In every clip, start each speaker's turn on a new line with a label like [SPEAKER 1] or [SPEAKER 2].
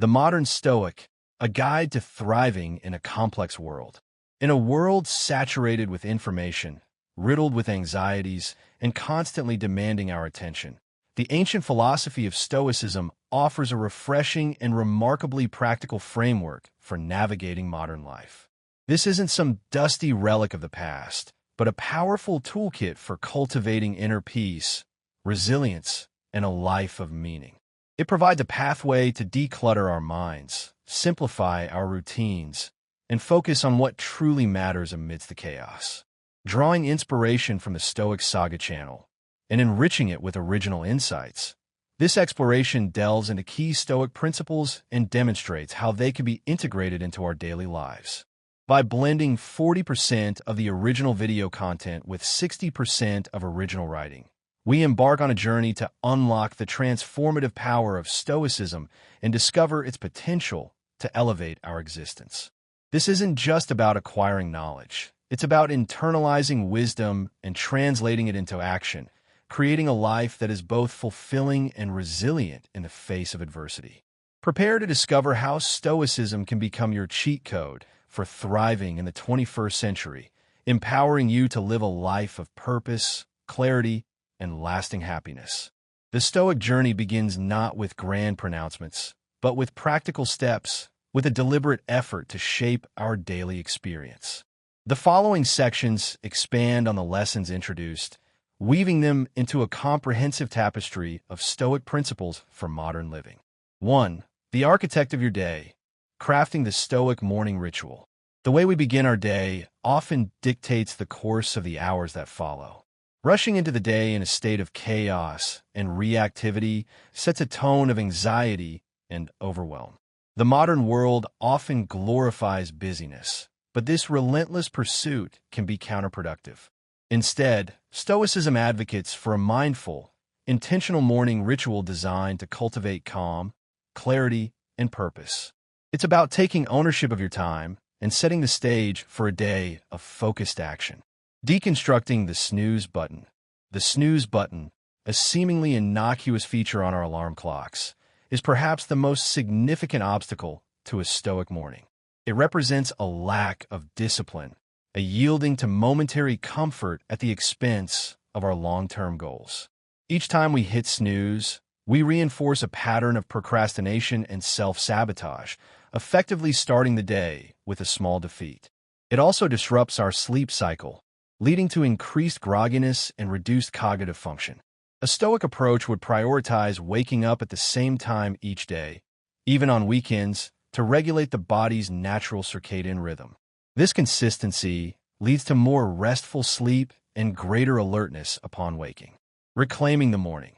[SPEAKER 1] The Modern Stoic, a guide to thriving in a complex world. In a world saturated with information, riddled with anxieties, and constantly demanding our attention, the ancient philosophy of Stoicism offers a refreshing and remarkably practical framework for navigating modern life. This isn't some dusty relic of the past, but a powerful toolkit for cultivating inner peace, resilience, and a life of meaning. It provides a pathway to declutter our minds, simplify our routines, and focus on what truly matters amidst the chaos. Drawing inspiration from the Stoic Saga channel and enriching it with original insights, this exploration delves into key Stoic principles and demonstrates how they can be integrated into our daily lives. By blending 40% of the original video content with 60% of original writing, we embark on a journey to unlock the transformative power of Stoicism and discover its potential to elevate our existence. This isn't just about acquiring knowledge. It's about internalizing wisdom and translating it into action, creating a life that is both fulfilling and resilient in the face of adversity. Prepare to discover how Stoicism can become your cheat code for thriving in the 21st century, empowering you to live a life of purpose, clarity, and lasting happiness. The Stoic journey begins not with grand pronouncements, but with practical steps, with a deliberate effort to shape our daily experience. The following sections expand on the lessons introduced, weaving them into a comprehensive tapestry of Stoic principles for modern living. 1. The architect of your day. Crafting the Stoic morning ritual. The way we begin our day often dictates the course of the hours that follow. Rushing into the day in a state of chaos and reactivity sets a tone of anxiety and overwhelm. The modern world often glorifies busyness, but this relentless pursuit can be counterproductive. Instead, Stoicism advocates for a mindful, intentional morning ritual designed to cultivate calm, clarity, and purpose. It's about taking ownership of your time and setting the stage for a day of focused action. Deconstructing the snooze button. The snooze button, a seemingly innocuous feature on our alarm clocks, is perhaps the most significant obstacle to a Stoic morning. It represents a lack of discipline, a yielding to momentary comfort at the expense of our long-term goals. Each time we hit snooze, we reinforce a pattern of procrastination and self-sabotage, effectively starting the day with a small defeat. It also disrupts our sleep cycle, leading to increased grogginess and reduced cognitive function. A Stoic approach would prioritize waking up at the same time each day, even on weekends, to regulate the body's natural circadian rhythm. This consistency leads to more restful sleep and greater alertness upon waking. Reclaiming the morning.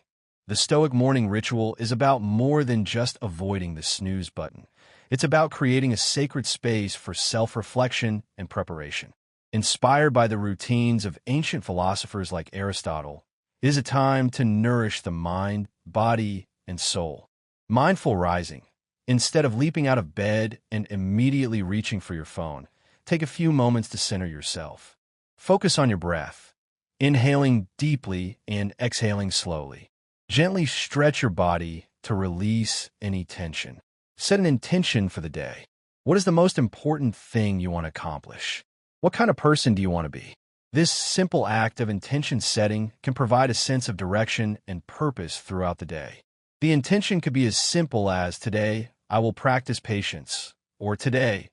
[SPEAKER 1] The Stoic morning ritual is about more than just avoiding the snooze button. It's about creating a sacred space for self-reflection and preparation. Inspired by the routines of ancient philosophers like Aristotle, it is a time to nourish the mind, body, and soul. Mindful rising. Instead of leaping out of bed and immediately reaching for your phone, take a few moments to center yourself. Focus on your breath, inhaling deeply and exhaling slowly. Gently stretch your body to release any tension. Set an intention for the day. What is the most important thing you want to accomplish? What kind of person do you want to be? This simple act of intention setting can provide a sense of direction and purpose throughout the day. The intention could be as simple as, today, I will practice patience, or today,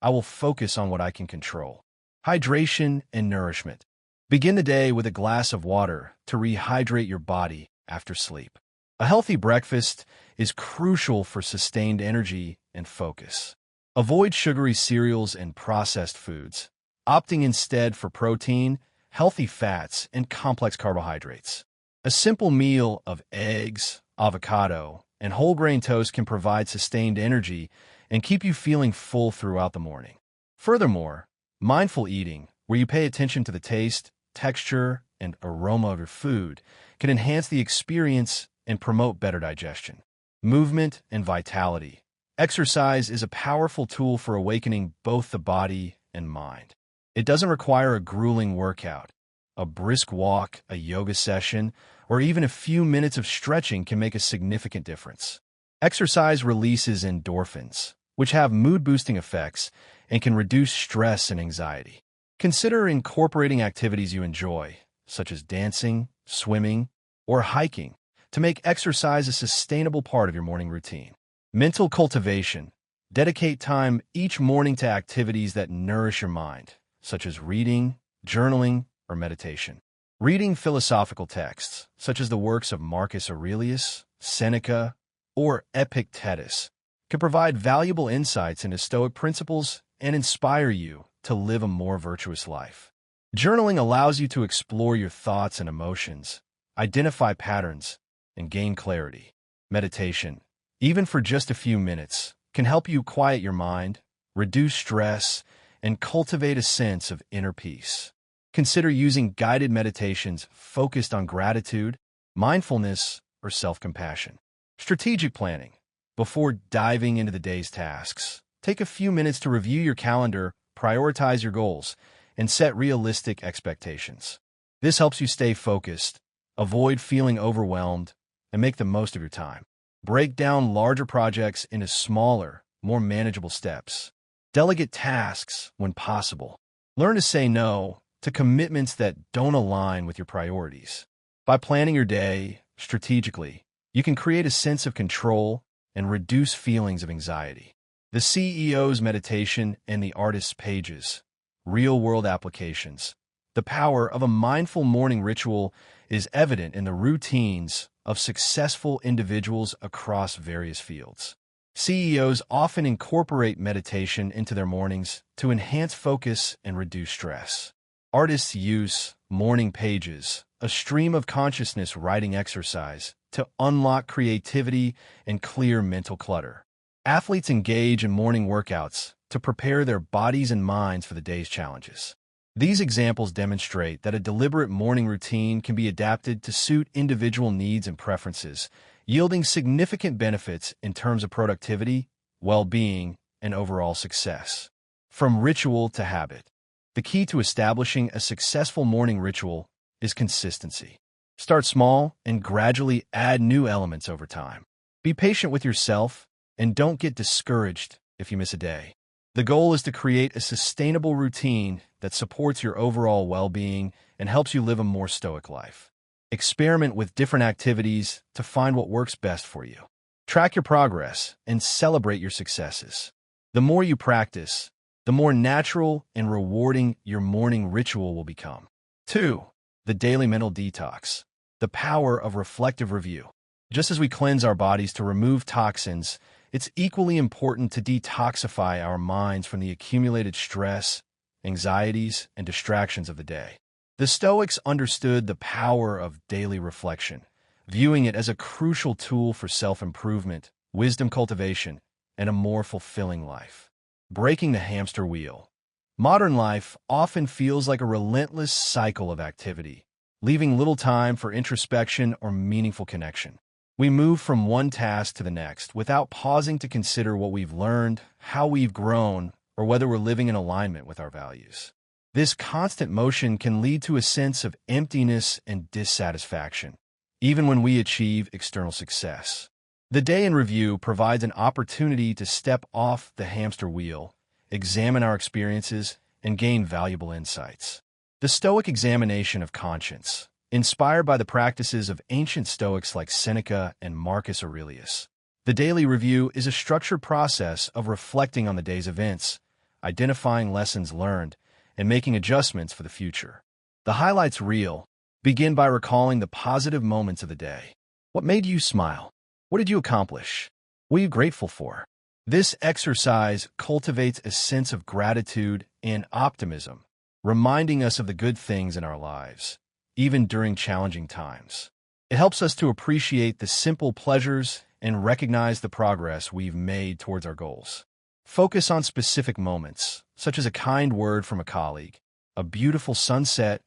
[SPEAKER 1] I will focus on what I can control. Hydration and nourishment. Begin the day with a glass of water to rehydrate your body after sleep. A healthy breakfast is crucial for sustained energy and focus. Avoid sugary cereals and processed foods, opting instead for protein, healthy fats, and complex carbohydrates. A simple meal of eggs, avocado, and whole grain toast can provide sustained energy and keep you feeling full throughout the morning. Furthermore, mindful eating, where you pay attention to the taste, texture, and aroma of your food, can enhance the experience and promote better digestion. Movement and vitality. Exercise is a powerful tool for awakening both the body and mind. It doesn't require a grueling workout. A brisk walk, a yoga session, or even a few minutes of stretching can make a significant difference. Exercise releases endorphins, which have mood-boosting effects and can reduce stress and anxiety. Consider incorporating activities you enjoy, such as dancing, swimming, or hiking, to make exercise a sustainable part of your morning routine. Mental cultivation. Dedicate time each morning to activities that nourish your mind, such as reading, journaling, or meditation. Reading philosophical texts, such as the works of Marcus Aurelius, Seneca, or Epictetus, can provide valuable insights into Stoic principles and inspire you to live a more virtuous life. Journaling allows you to explore your thoughts and emotions, identify patterns, and gain clarity. Meditation, even for just a few minutes, can help you quiet your mind, reduce stress, and cultivate a sense of inner peace. Consider using guided meditations focused on gratitude, mindfulness, or self-compassion. Strategic planning. Before diving into the day's tasks, take a few minutes to review your calendar, prioritize your goals, and set realistic expectations. This helps you stay focused, avoid feeling overwhelmed, and make the most of your time. Break down larger projects into smaller, more manageable steps. Delegate tasks when possible. Learn to say no to commitments that don't align with your priorities. By planning your day strategically, you can create a sense of control and reduce feelings of anxiety. The CEO's meditation and the artist's pages. Real-world applications. The power of a mindful morning ritual is evident in the routines of successful individuals across various fields. CEOs often incorporate meditation into their mornings to enhance focus and reduce stress. Artists use morning pages, a stream of consciousness writing exercise, to unlock creativity and clear mental clutter. Athletes engage in morning workouts to prepare their bodies and minds for the day's challenges. These examples demonstrate that a deliberate morning routine can be adapted to suit individual needs and preferences, yielding significant benefits in terms of productivity, well-being, and overall success. From ritual to habit. The key to establishing a successful morning ritual is consistency. Start small and gradually add new elements over time. Be patient with yourself and don't get discouraged if you miss a day. The goal is to create a sustainable routine that supports your overall well-being and helps you live a more stoic life. Experiment with different activities to find what works best for you. Track your progress and celebrate your successes. The more you practice, the more natural and rewarding your morning ritual will become. 2. The daily mental detox. The power of reflective review. Just as we cleanse our bodies to remove toxins, it's equally important to detoxify our minds from the accumulated stress, anxieties, and distractions of the day. The Stoics understood the power of daily reflection, viewing it as a crucial tool for self-improvement, wisdom cultivation, and a more fulfilling life. Breaking the hamster wheel. Modern life often feels like a relentless cycle of activity, leaving little time for introspection or meaningful connection. We move from one task to the next without pausing to consider what we've learned, how we've grown, or whether we're living in alignment with our values. This constant motion can lead to a sense of emptiness and dissatisfaction, even when we achieve external success. The Day in Review provides an opportunity to step off the hamster wheel, examine our experiences, and gain valuable insights. The Stoic examination of conscience, inspired by the practices of ancient Stoics like Seneca and Marcus Aurelius. The daily review is a structured process of reflecting on the day's events, identifying lessons learned, and making adjustments for the future. The highlights reel begin by recalling the positive moments of the day. What made you smile? What did you accomplish? What are you grateful for? This exercise cultivates a sense of gratitude and optimism, reminding us of the good things in our lives, even during challenging times. It helps us to appreciate the simple pleasures and recognize the progress we've made towards our goals. Focus on specific moments, such as a kind word from a colleague, a beautiful sunset,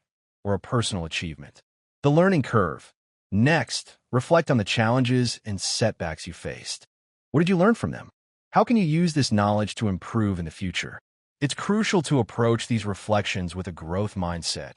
[SPEAKER 1] or a personal achievement. The learning curve. Next, reflect on the challenges and setbacks you faced. What did you learn from them? How can you use this knowledge to improve in the future? It's crucial to approach these reflections with a growth mindset,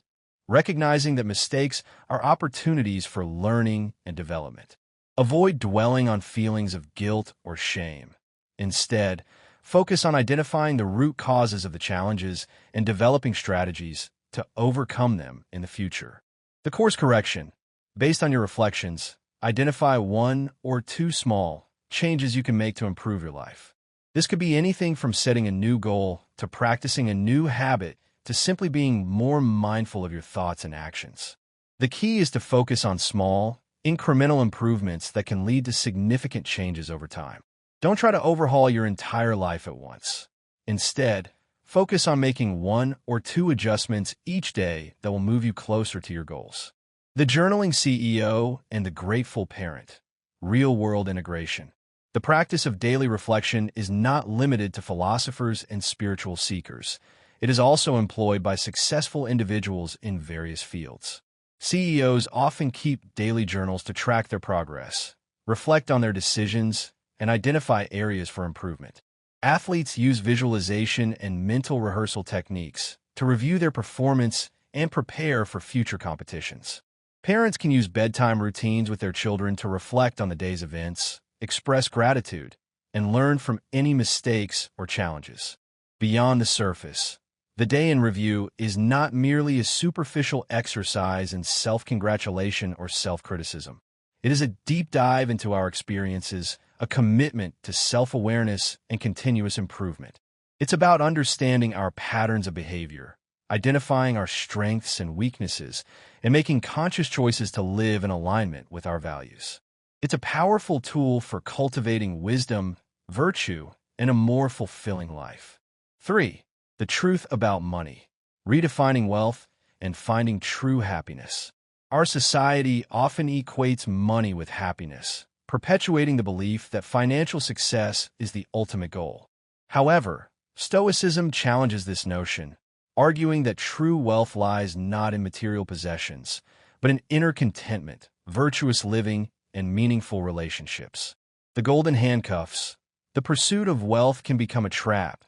[SPEAKER 1] recognizing that mistakes are opportunities for learning and development. Avoid dwelling on feelings of guilt or shame. Instead, focus on identifying the root causes of the challenges and developing strategies to overcome them in the future. The course correction. Based on your reflections, identify 1 or 2 small changes you can make to improve your life. This could be anything from setting a new goal to practicing a new habit to simply being more mindful of your thoughts and actions. The key is to focus on small, incremental improvements that can lead to significant changes over time. Don't try to overhaul your entire life at once. Instead, focus on making 1 or 2 adjustments each day that will move you closer to your goals. The Journaling CEO and the Grateful Parent. Real-world integration. The practice of daily reflection is not limited to philosophers and spiritual seekers. It is also employed by successful individuals in various fields. CEOs often keep daily journals to track their progress, reflect on their decisions, and identify areas for improvement. Athletes use visualization and mental rehearsal techniques to review their performance and prepare for future competitions. Parents can use bedtime routines with their children to reflect on the day's events, express gratitude, and learn from any mistakes or challenges. Beyond the surface, the day in review is not merely a superficial exercise in self-congratulation or self-criticism. It is a deep dive into our experiences, a commitment to self-awareness and continuous improvement. It's about understanding our patterns of behavior, identifying our strengths and weaknesses, and making conscious choices to live in alignment with our values. It's a powerful tool for cultivating wisdom, virtue, and a more fulfilling life. 3. The truth about money. Redefining wealth and finding true happiness. Our society often equates money with happiness, perpetuating the belief that financial success is the ultimate goal. However, Stoicism challenges this notion, arguing that true wealth lies not in material possessions, but in inner contentment, virtuous living, and meaningful relationships. The golden handcuffs. The pursuit of wealth can become a trap,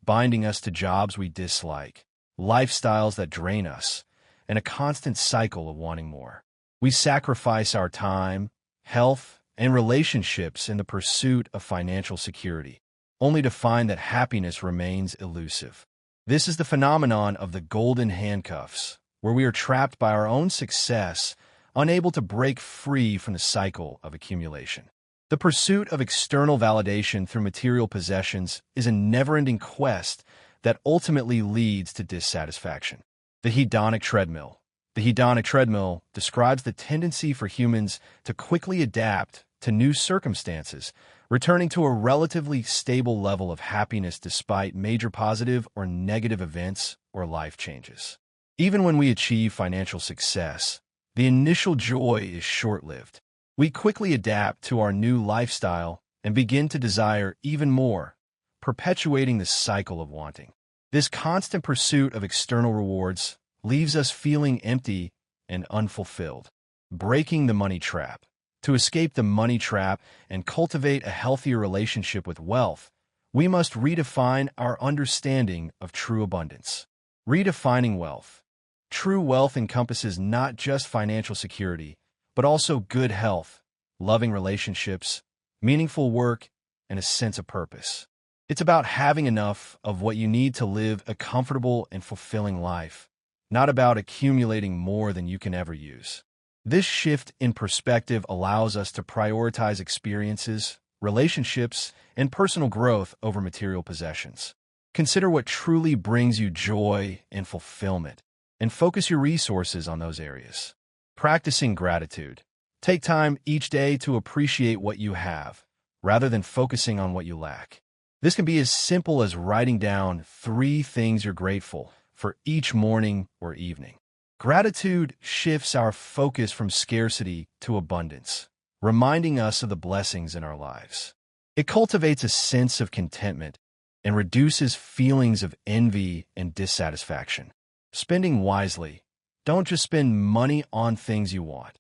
[SPEAKER 1] binding us to jobs we dislike, lifestyles that drain us, and a constant cycle of wanting more. We sacrifice our time, health, and relationships in the pursuit of financial security, only to find that happiness remains elusive. This is the phenomenon of the golden handcuffs, where we are trapped by our own success, unable to break free from the cycle of accumulation. The pursuit of external validation through material possessions is a never-ending quest that ultimately leads to dissatisfaction. The hedonic treadmill. The hedonic treadmill describes the tendency for humans to quickly adapt to new circumstances, returning to a relatively stable level of happiness despite major positive or negative events or life changes. Even when we achieve financial success, the initial joy is short-lived. We quickly adapt to our new lifestyle and begin to desire even more, perpetuating the cycle of wanting. This constant pursuit of external rewards leaves us feeling empty and unfulfilled. Breaking the money trap. To escape the money trap and cultivate a healthier relationship with wealth, we must redefine our understanding of true abundance. Redefining wealth. True wealth encompasses not just financial security, but also good health, loving relationships, meaningful work, and a sense of purpose. It's about having enough of what you need to live a comfortable and fulfilling life, not about accumulating more than you can ever use. This shift in perspective allows us to prioritize experiences, relationships, and personal growth over material possessions. Consider what truly brings you joy and fulfillment, and focus your resources on those areas. Practicing gratitude. Take time each day to appreciate what you have, rather than focusing on what you lack. This can be as simple as writing down 3 things you're grateful for each morning or evening. Gratitude shifts our focus from scarcity to abundance, reminding us of the blessings in our lives. It cultivates a sense of contentment and reduces feelings of envy and dissatisfaction. Spending wisely. Don't just spend money on things you want.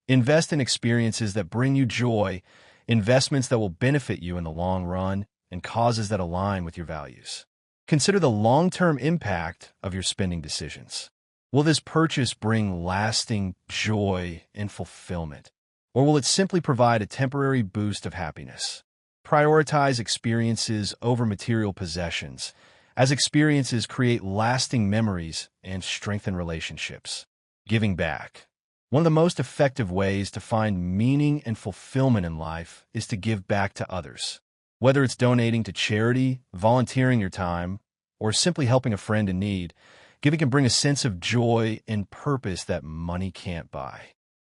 [SPEAKER 1] Invest in experiences that bring you joy, investments that will benefit you in the long run, and causes that align with your values. Consider the long-term impact of your spending decisions. Will this purchase bring lasting joy and fulfillment? Or will it simply provide a temporary boost of happiness? Prioritize experiences over material possessions, as experiences create lasting memories and strengthen relationships. Giving back. One of the most effective ways to find meaning and fulfillment in life is to give back to others. Whether it's donating to charity, volunteering your time, or simply helping a friend in need, giving can bring a sense of joy and purpose that money can't buy.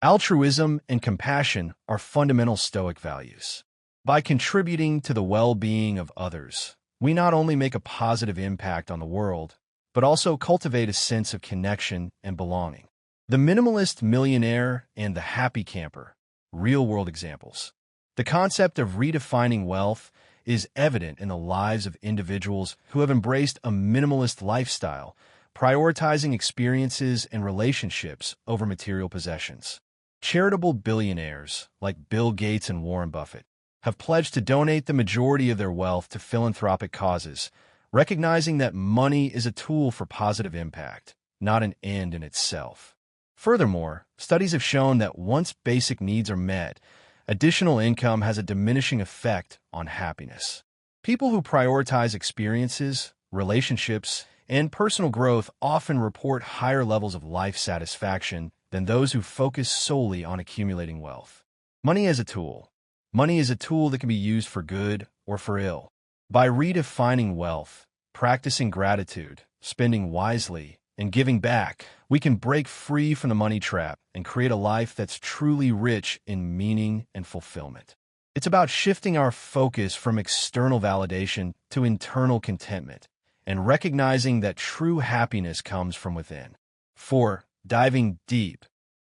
[SPEAKER 1] Altruism and compassion are fundamental Stoic values. By contributing to the well-being of others, we not only make a positive impact on the world, but also cultivate a sense of connection and belonging. The minimalist millionaire and the happy camper, real-world examples. The concept of redefining wealth is evident in the lives of individuals who have embraced a minimalist lifestyle, prioritizing experiences and relationships over material possessions. Charitable billionaires like Bill Gates and Warren Buffett have pledged to donate the majority of their wealth to philanthropic causes, recognizing that money is a tool for positive impact, not an end in itself. Furthermore, studies have shown that once basic needs are met, additional income has a diminishing effect on happiness. People who prioritize experiences, relationships, and personal growth often report higher levels of life satisfaction than those who focus solely on accumulating wealth. Money as a tool. Money is a tool that can be used for good or for ill. By redefining wealth, practicing gratitude, spending wisely, and giving back, we can break free from the money trap and create a life that's truly rich in meaning and fulfillment. It's about shifting our focus from external validation to internal contentment and recognizing that true happiness comes from within. 4. Diving deep,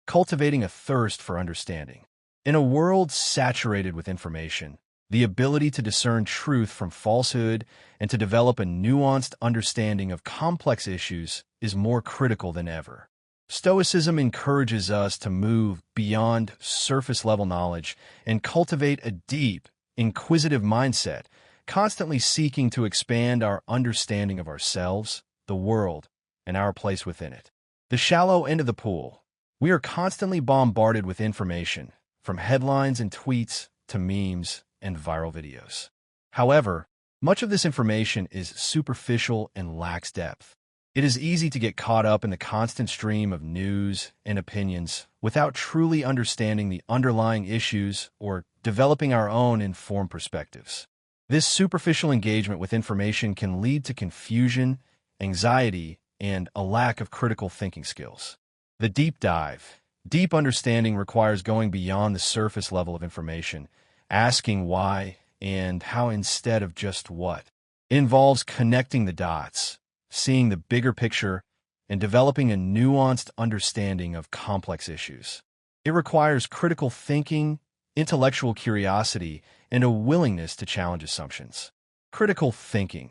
[SPEAKER 1] cultivating a thirst for understanding. In a world saturated with information, the ability to discern truth from falsehood and to develop a nuanced understanding of complex issues is more critical than ever. Stoicism encourages us to move beyond surface-level knowledge and cultivate a deep, inquisitive mindset, constantly seeking to expand our understanding of ourselves, the world, and our place within it. The shallow end of the pool. We are constantly bombarded with information, from headlines and tweets to memes and viral videos. However, much of this information is superficial and lacks depth. It is easy to get caught up in the constant stream of news and opinions without truly understanding the underlying issues or developing our own informed perspectives. This superficial engagement with information can lead to confusion, anxiety, and a lack of critical thinking skills. The deep dive. Deep understanding requires going beyond the surface level of information, asking why and how instead of just what. It involves connecting the dots, seeing the bigger picture, and developing a nuanced understanding of complex issues. It requires critical thinking, intellectual curiosity, and a willingness to challenge assumptions. Critical thinking.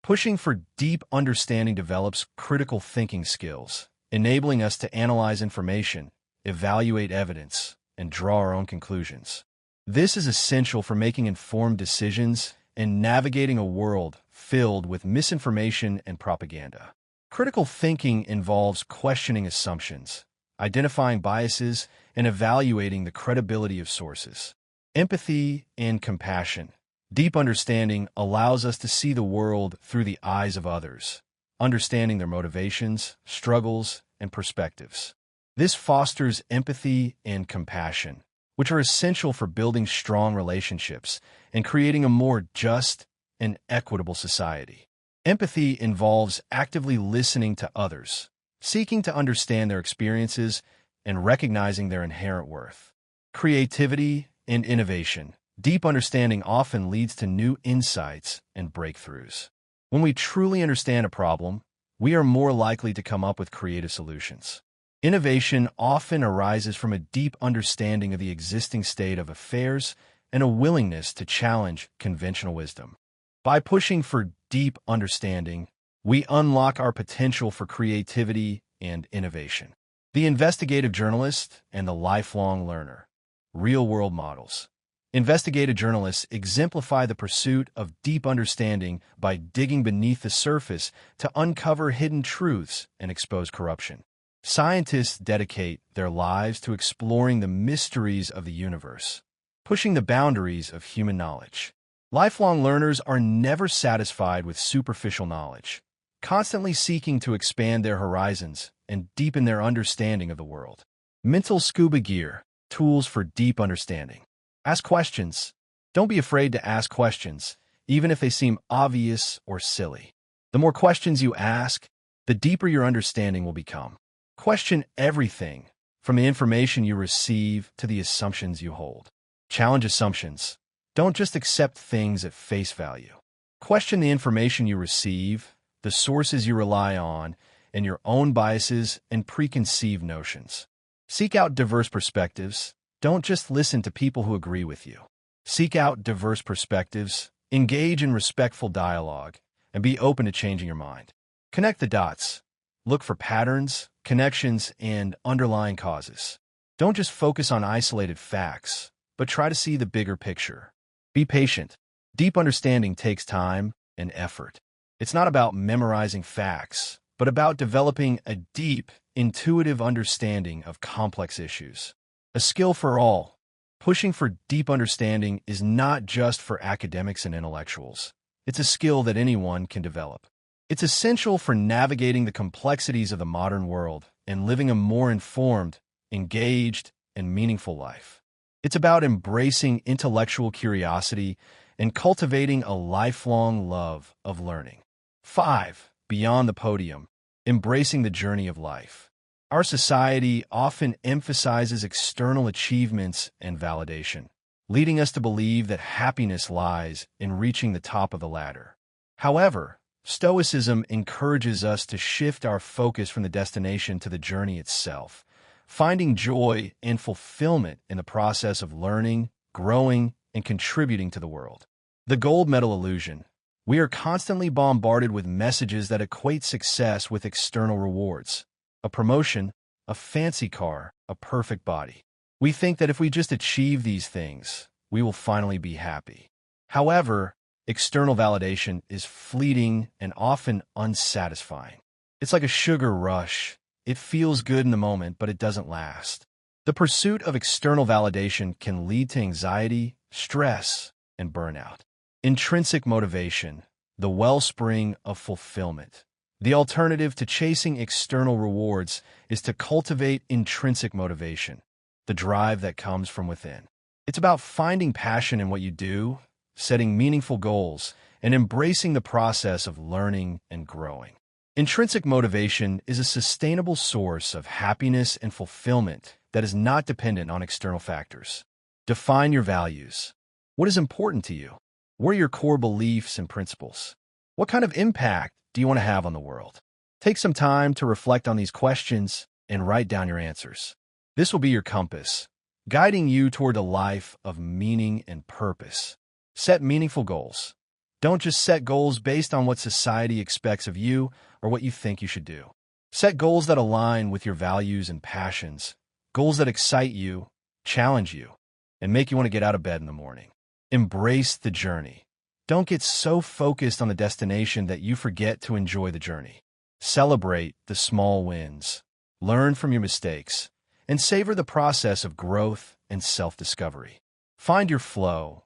[SPEAKER 1] Pushing for deep understanding develops critical thinking skills, enabling us to analyze information, evaluate evidence, and draw our own conclusions. This is essential for making informed decisions and navigating a world filled with misinformation and propaganda. Critical thinking involves questioning assumptions, identifying biases, and evaluating the credibility of sources. Empathy and compassion. Deep understanding allows us to see the world through the eyes of others, understanding their motivations, struggles, and perspectives. This fosters empathy and compassion, which are essential for building strong relationships and creating a more just and equitable society. Empathy involves actively listening to others, seeking to understand their experiences, and recognizing their inherent worth. Creativity and innovation. Deep understanding often leads to new insights and breakthroughs. When we truly understand a problem, we are more likely to come up with creative solutions. Innovation often arises from a deep understanding of the existing state of affairs and a willingness to challenge conventional wisdom. By pushing for deep understanding, we unlock our potential for creativity and innovation. The investigative journalist and the lifelong learner. Real-world models. Investigative journalists exemplify the pursuit of deep understanding by digging beneath the surface to uncover hidden truths and expose corruption. Scientists dedicate their lives to exploring the mysteries of the universe, pushing the boundaries of human knowledge. Lifelong learners are never satisfied with superficial knowledge, constantly seeking to expand their horizons and deepen their understanding of the world. Mental scuba gear, tools for deep understanding. Ask questions. Don't be afraid to ask questions, even if they seem obvious or silly. The more questions you ask, the deeper your understanding will become. Question everything, from the information you receive to the assumptions you hold. Challenge assumptions. Don't just accept things at face value. Question the information you receive, the sources you rely on, and your own biases and preconceived notions. Seek out diverse perspectives. Don't just listen to people who agree with you. Seek out diverse perspectives, engage in respectful dialogue, and be open to changing your mind. Connect the dots. Look for patterns, connections, and underlying causes. Don't just focus on isolated facts, but try to see the bigger picture. Be patient. Deep understanding takes time and effort. It's not about memorizing facts, but about developing a deep, intuitive understanding of complex issues. A skill for all. Pushing for deep understanding is not just for academics and intellectuals. It's a skill that anyone can develop. It's essential for navigating the complexities of the modern world and living a more informed, engaged, and meaningful life. It's about embracing intellectual curiosity and cultivating a lifelong love of learning. 5. Beyond the podium, embracing the journey of life. Our society often emphasizes external achievements and validation, leading us to believe that happiness lies in reaching the top of the ladder. However, Stoicism encourages us to shift our focus from the destination to the journey itself, finding joy and fulfillment in the process of learning, growing, and contributing to the world. The gold medal illusion. We are constantly bombarded with messages that equate success with external rewards. A promotion, a fancy car, a perfect body. We think that if we just achieve these things, we will finally be happy. However, external validation is fleeting and often unsatisfying. It's like a sugar rush. It feels good in the moment, but it doesn't last. The pursuit of external validation can lead to anxiety, stress, and burnout. Intrinsic motivation, the wellspring of fulfillment. The alternative to chasing external rewards is to cultivate intrinsic motivation, the drive that comes from within. It's about finding passion in what you do, setting meaningful goals, and embracing the process of learning and growing. Intrinsic motivation is a sustainable source of happiness and fulfillment that is not dependent on external factors. Define your values. What is important to you? What are your core beliefs and principles? What kind of impact do you want to have on the world? Take some time to reflect on these questions and write down your answers. This will be your compass, guiding you toward a life of meaning and purpose. Set meaningful goals. Don't just set goals based on what society expects of you or what you think you should do. Set goals that align with your values and passions, goals that excite you, challenge you, and make you want to get out of bed in the morning. Embrace the journey. Don't get so focused on the destination that you forget to enjoy the journey. Celebrate the small wins. Learn from your mistakes, and savor the process of growth and self-discovery. Find your flow.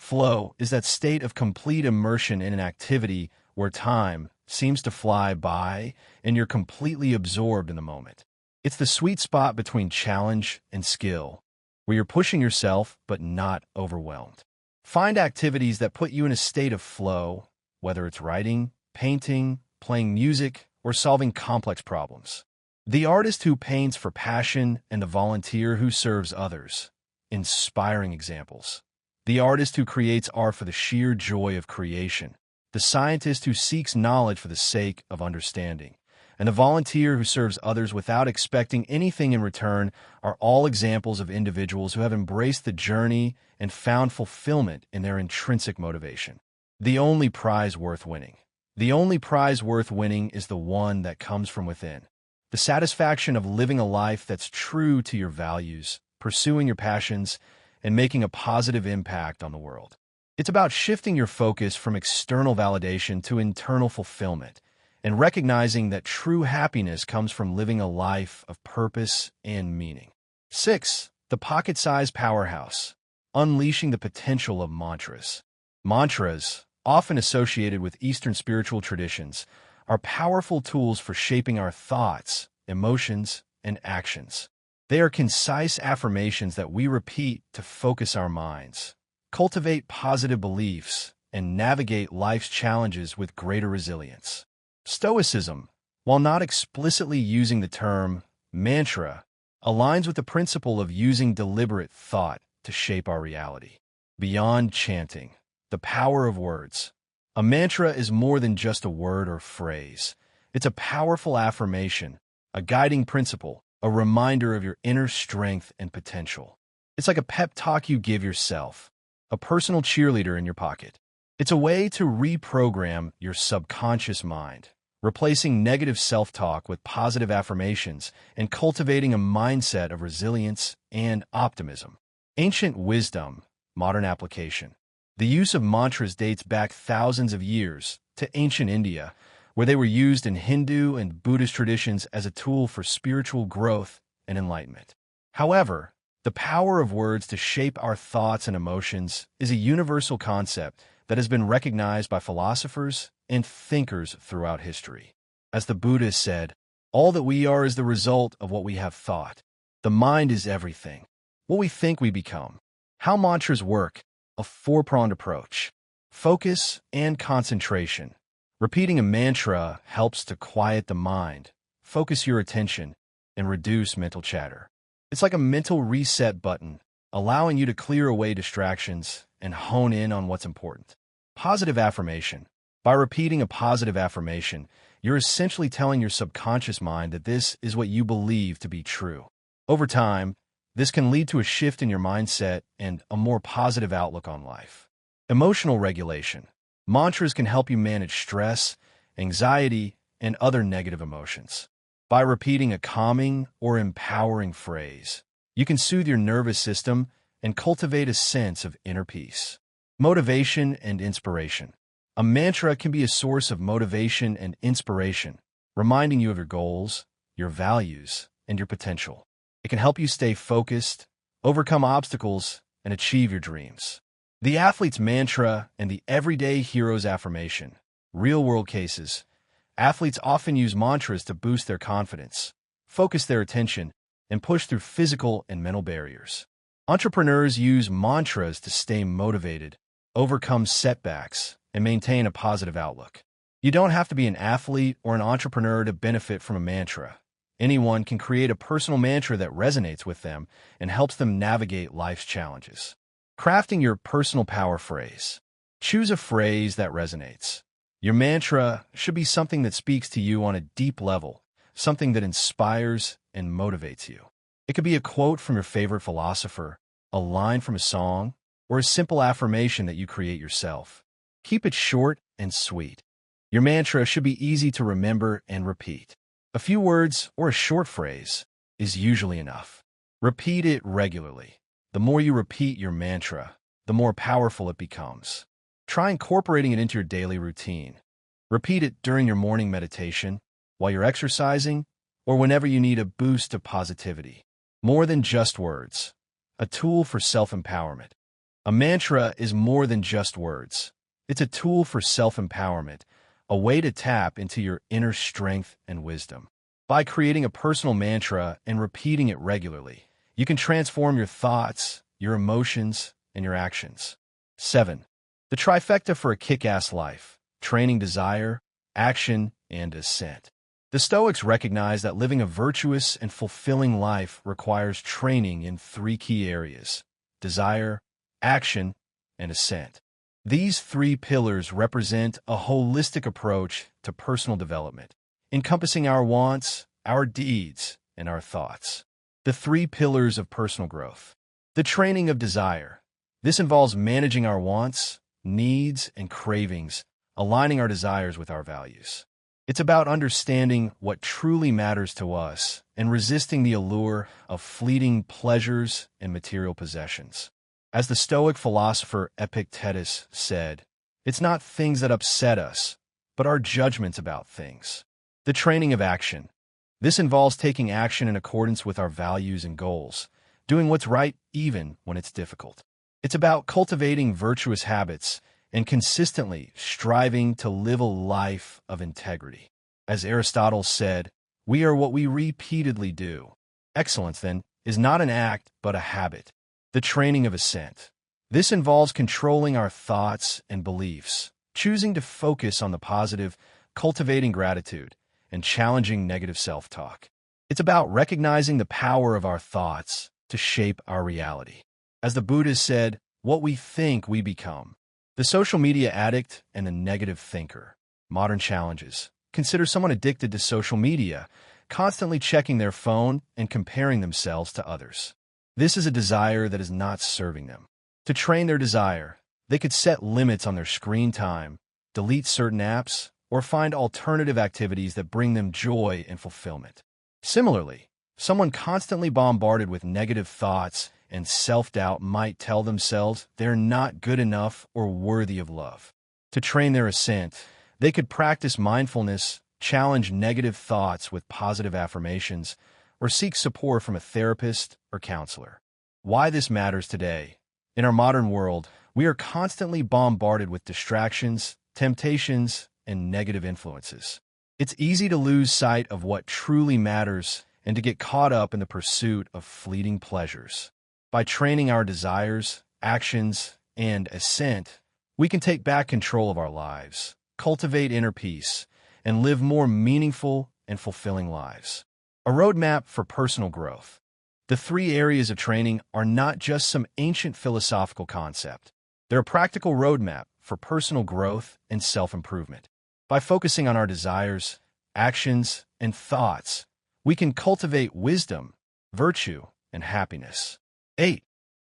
[SPEAKER 1] Flow is that state of complete immersion in an activity where time seems to fly by and you're completely absorbed in the moment. It's the sweet spot between challenge and skill, where you're pushing yourself but not overwhelmed. Find activities that put you in a state of flow, whether it's writing, painting, playing music, or solving complex problems. The artist who paints for passion and the volunteer who serves others. Inspiring examples. The artist who creates art for the sheer joy of creation. The scientist who seeks knowledge for the sake of understanding. And the volunteer who serves others without expecting anything in return are all examples of individuals who have embraced the journey and found fulfillment in their intrinsic motivation. The only prize worth winning. The only prize worth winning is the one that comes from within. The satisfaction of living a life that's true to your values, pursuing your passions, and making a positive impact on the world. It's about shifting your focus from external validation to internal fulfillment and recognizing that true happiness comes from living a life of purpose and meaning. 6. The pocket-sized powerhouse, unleashing the potential of mantras. Mantras, often associated with Eastern spiritual traditions, are powerful tools for shaping our thoughts, emotions, and actions. They are concise affirmations that we repeat to focus our minds, cultivate positive beliefs, and navigate life's challenges with greater resilience. Stoicism, while not explicitly using the term mantra, aligns with the principle of using deliberate thought to shape our reality. Beyond chanting, the power of words. A mantra is more than just a word or phrase. It's a powerful affirmation, a guiding principle, a reminder of your inner strength and potential. It's like a pep talk you give yourself, a personal cheerleader in your pocket. It's a way to reprogram your subconscious mind, replacing negative self-talk with positive affirmations and cultivating a mindset of resilience and optimism. Ancient wisdom, modern application. The use of mantras dates back thousands of years to ancient India, where they were used in Hindu and Buddhist traditions as a tool for spiritual growth and enlightenment. However, the power of words to shape our thoughts and emotions is a universal concept that has been recognized by philosophers and thinkers throughout history. As the Buddha said, all that we are is the result of what we have thought. The mind is everything. What we think we become. How mantras work, a four-pronged approach. Focus and concentration. Repeating a mantra helps to quiet the mind, focus your attention, and reduce mental chatter. It's like a mental reset button, allowing you to clear away distractions and hone in on what's important. Positive affirmation. By repeating a positive affirmation, you're essentially telling your subconscious mind that this is what you believe to be true. Over time, this can lead to a shift in your mindset and a more positive outlook on life. Emotional regulation. Mantras can help you manage stress, anxiety, and other negative emotions. By repeating a calming or empowering phrase, you can soothe your nervous system and cultivate a sense of inner peace. Motivation and inspiration. A mantra can be a source of motivation and inspiration, reminding you of your goals, your values, and your potential. It can help you stay focused, overcome obstacles, and achieve your dreams. The athlete's mantra and the everyday hero's affirmation. Real-world cases. Athletes often use mantras to boost their confidence, focus their attention, and push through physical and mental barriers. Entrepreneurs use mantras to stay motivated, overcome setbacks, and maintain a positive outlook. You don't have to be an athlete or an entrepreneur to benefit from a mantra. Anyone can create a personal mantra that resonates with them and helps them navigate life's challenges. Crafting your personal power phrase. Choose a phrase that resonates. Your mantra should be something that speaks to you on a deep level, something that inspires and motivates you. It could be a quote from your favorite philosopher, a line from a song, or a simple affirmation that you create yourself. Keep it short and sweet. Your mantra should be easy to remember and repeat. A few words or a short phrase is usually enough. Repeat it regularly. The more you repeat your mantra, the more powerful it becomes. Try incorporating it into your daily routine. Repeat it during your morning meditation, while you're exercising, or whenever you need a boost of positivity. More than just words. A tool for self-empowerment. A mantra is more than just words. It's a tool for self-empowerment, a way to tap into your inner strength and wisdom. By creating a personal mantra and repeating it regularly, you can transform your thoughts, your emotions, and your actions. 7. The trifecta for a kick-ass life: training, desire, action, and assent. The Stoics recognize that living a virtuous and fulfilling life requires training in three key areas: desire, action, and assent. These three pillars represent a holistic approach to personal development, encompassing our wants, our deeds, and our thoughts. The three pillars of personal growth. The training of desire. This involves managing our wants, needs, and cravings, aligning our desires with our values. It's about understanding what truly matters to us and resisting the allure of fleeting pleasures and material possessions. As the Stoic philosopher Epictetus said, "It's not things that upset us, but our judgments about things. The training of action. This involves taking action in accordance with our values and goals, doing what's right even when it's difficult. It's about cultivating virtuous habits and consistently striving to live a life of integrity. As Aristotle said, we are what we repeatedly do. Excellence, then, is not an act, but a habit. The training of assent. This involves controlling our thoughts and beliefs, choosing to focus on the positive, cultivating gratitude, and challenging negative self-talk. It's about recognizing the power of our thoughts to shape our reality. As the Buddha said, what we think we become. The social media addict and the negative thinker. Modern challenges. Consider someone addicted to social media, constantly checking their phone and comparing themselves to others. This is a desire that is not serving them. To train their desire, they could set limits on their screen time, delete certain apps, or find alternative activities that bring them joy and fulfillment. Similarly, someone constantly bombarded with negative thoughts and self-doubt might tell themselves they're not good enough or worthy of love. To train their assent, they could practice mindfulness, challenge negative thoughts with positive affirmations, or seek support from a therapist or counselor. Why this matters today. In our modern world, we are constantly bombarded with distractions, temptations, and negative influences. It's easy to lose sight of what truly matters and to get caught up in the pursuit of fleeting pleasures. By training our desires, actions, and assent, we can take back control of our lives, cultivate inner peace, and live more meaningful and fulfilling lives. A roadmap for personal growth. The 3 areas of training are not just some ancient philosophical concept. They're a practical roadmap for personal growth and self-improvement. By focusing on our desires, actions, and thoughts, we can cultivate wisdom, virtue, and happiness. 8.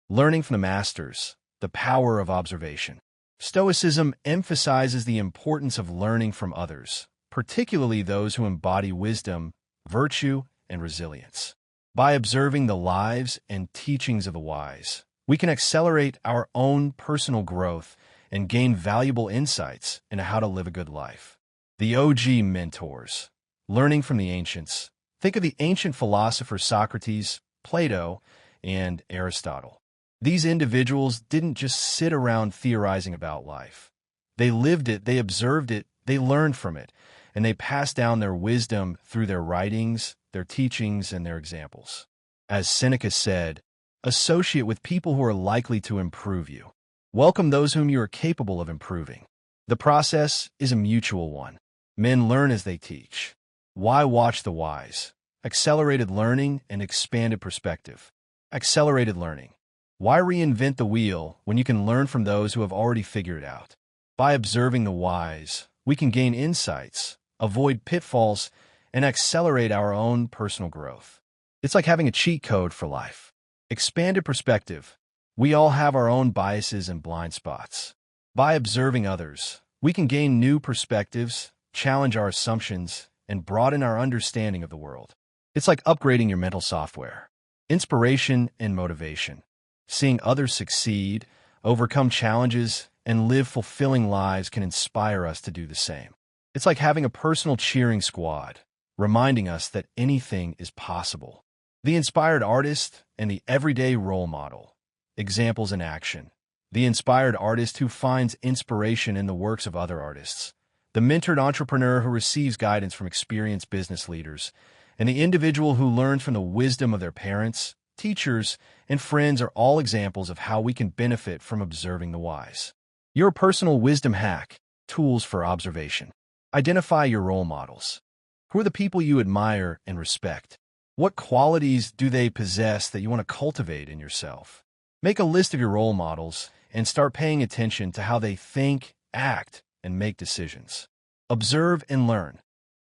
[SPEAKER 1] Learning from the masters, the power of observation. Stoicism emphasizes the importance of learning from others, particularly those who embody wisdom, virtue, and resilience. By observing the lives and teachings of the wise, we can accelerate our own personal growth and gain valuable insights into how to live a good life. The OG mentors. Learning from the ancients. Think of the ancient philosophers Socrates, Plato, and Aristotle. These individuals didn't just sit around theorizing about life. They lived it, they observed it, they learned from it, and they passed down their wisdom through their writings, their teachings, and their examples. As Seneca said, associate with people who are likely to improve you. Welcome those whom you are capable of improving. The process is a mutual one. Men learn as they teach. Why watch the wise? Accelerated learning and expanded perspective. Accelerated learning. Why reinvent the wheel when you can learn from those who have already figured it out? By observing the wise, we can gain insights, avoid pitfalls, and accelerate our own personal growth. It's like having a cheat code for life. Expanded perspective. We all have our own biases and blind spots. By observing others, we can gain new perspectives, challenge our assumptions, and broaden our understanding of the world. It's like upgrading your mental software. Inspiration and motivation. Seeing others succeed, overcome challenges, and live fulfilling lives can inspire us to do the same. It's like having a personal cheering squad, reminding us that anything is possible. The inspired artist and the everyday role model. Examples in action. The inspired artist who finds inspiration in the works of other artists. The mentored entrepreneur who receives guidance from experienced business leaders. And the individual who learns from the wisdom of their parents, teachers, and friends are all examples of how we can benefit from observing the wise. Your personal wisdom hack. Tools for observation. Identify your role models. Who are the people you admire and respect? What qualities do they possess that you want to cultivate in yourself? Make a list of your role models and start paying attention to how they think, act, and make decisions. Observe and learn.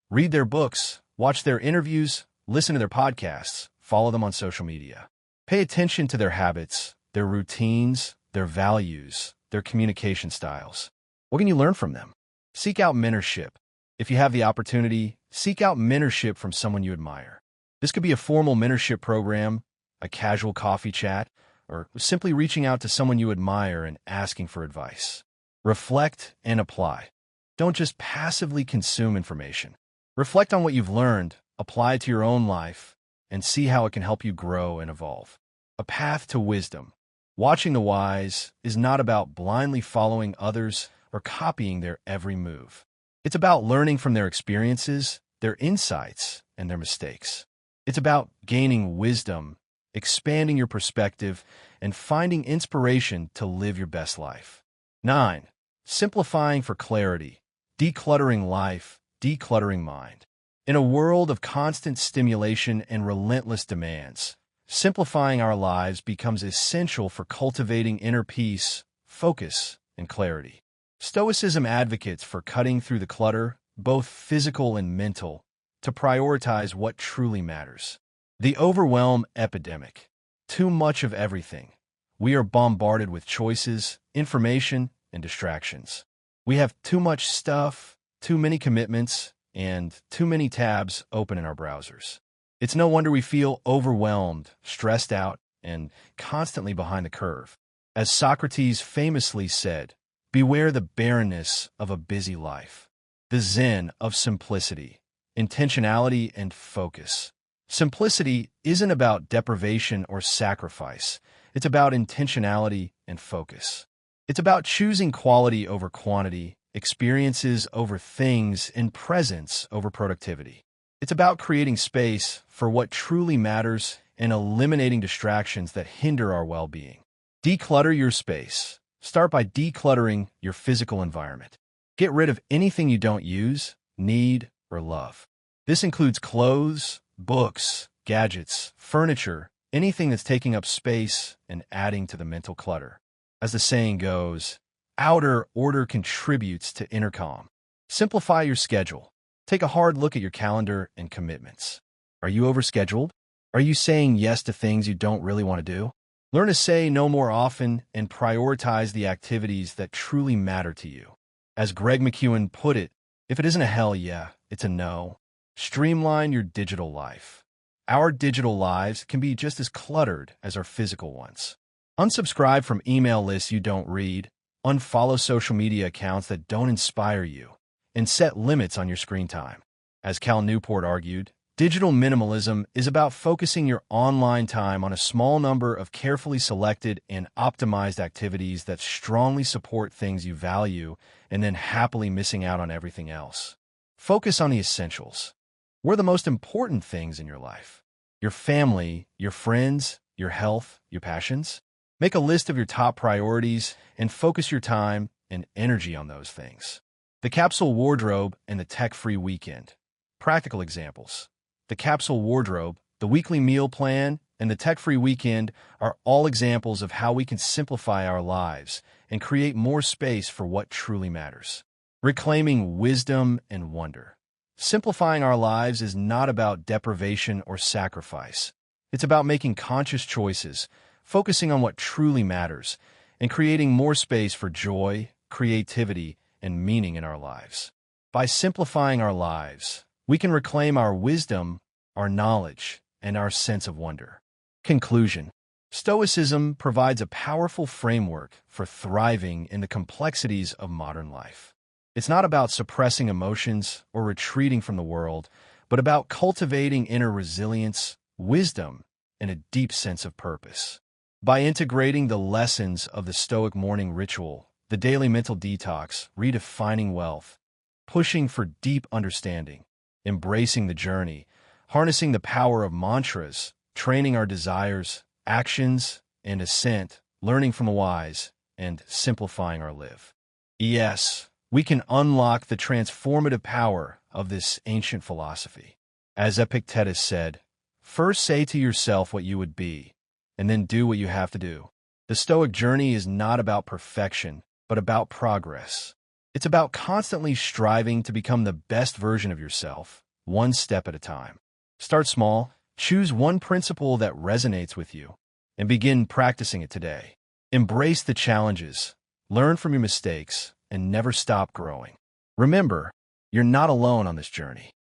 [SPEAKER 1] Read their books, watch their interviews, listen to their podcasts, follow them on social media. Pay attention to their habits, their routines, their values, their communication styles. What can you learn from them? Seek out mentorship. If you have the opportunity, seek out mentorship from someone you admire. This could be a formal mentorship program, a casual coffee chat, or simply reaching out to someone you admire and asking for advice. Reflect and apply. Don't just passively consume information. Reflect on what you've learned, apply it to your own life, and see how it can help you grow and evolve. A path to wisdom. Watching the wise is not about blindly following others or copying their every move. It's about learning from their experiences, their insights, and their mistakes. It's about gaining wisdom, expanding your perspective, and finding inspiration to live your best life. 9. Simplifying for clarity. Decluttering life, decluttering mind. In a world of constant stimulation and relentless demands, simplifying our lives becomes essential for cultivating inner peace, focus, and clarity. Stoicism advocates for cutting through the clutter, both physical and mental, to prioritize what truly matters. The overwhelm epidemic. Too much of everything. We are bombarded with choices, information, and distractions. We have too much stuff, too many commitments, and too many tabs open in our browsers. It's no wonder we feel overwhelmed, stressed out, and constantly behind the curve. As Socrates famously said, beware the barrenness of a busy life, the zen of simplicity, intentionality, and focus. Simplicity isn't about deprivation or sacrifice. It's about intentionality and focus. It's about choosing quality over quantity, experiences over things, and presence over productivity. It's about creating space for what truly matters and eliminating distractions that hinder our well-being. Declutter your space. Start by decluttering your physical environment. Get rid of anything you don't use, need, or love. This includes clothes, books, gadgets, furniture, anything that's taking up space and adding to the mental clutter. As the saying goes, outer order contributes to inner calm. Simplify your schedule. Take a hard look at your calendar and commitments. Are you overscheduled? Are you saying yes to things you don't really want to do? Learn to say no more often and prioritize the activities that truly matter to you. As Greg McKeown put it, if it isn't a hell yeah, it's a no. Streamline your digital life. Our digital lives can be just as cluttered as our physical ones. Unsubscribe from email lists you don't read, unfollow social media accounts that don't inspire you, and set limits on your screen time. As Cal Newport argued, digital minimalism is about focusing your online time on a small number of carefully selected and optimized activities that strongly support things you value and then happily missing out on everything else. Focus on the essentials. What are the most important things in your life? Your family, your friends, your health, your passions? Make a list of your top priorities and focus your time and energy on those things. The capsule wardrobe and the tech-free weekend. Practical examples. The capsule wardrobe, the weekly meal plan, and the tech-free weekend are all examples of how we can simplify our lives and create more space for what truly matters. Reclaiming wisdom and wonder. Simplifying our lives is not about deprivation or sacrifice. It's about making conscious choices, focusing on what truly matters, and creating more space for joy, creativity, and meaning in our lives. By simplifying our lives, we can reclaim our wisdom, our knowledge, and our sense of wonder. Conclusion. Stoicism provides a powerful framework for thriving in the complexities of modern life. It's not about suppressing emotions or retreating from the world, but about cultivating inner resilience, wisdom, and a deep sense of purpose. By integrating the lessons of the Stoic morning ritual, the daily mental detox, redefining wealth, pushing for deep understanding, embracing the journey, harnessing the power of mantras, training our desires, actions, and ascent, learning from the wise, and simplifying our live. Yes, we can unlock the transformative power of this ancient philosophy. As Epictetus said, first say to yourself what you would be, and then do what you have to do. The Stoic journey is not about perfection, but about progress. It's about constantly striving to become the best version of yourself, one step at a time. Start small, choose one principle that resonates with you, and begin practicing it today. Embrace the challenges, learn from your mistakes, and never stop growing. Remember, you're not alone on this journey.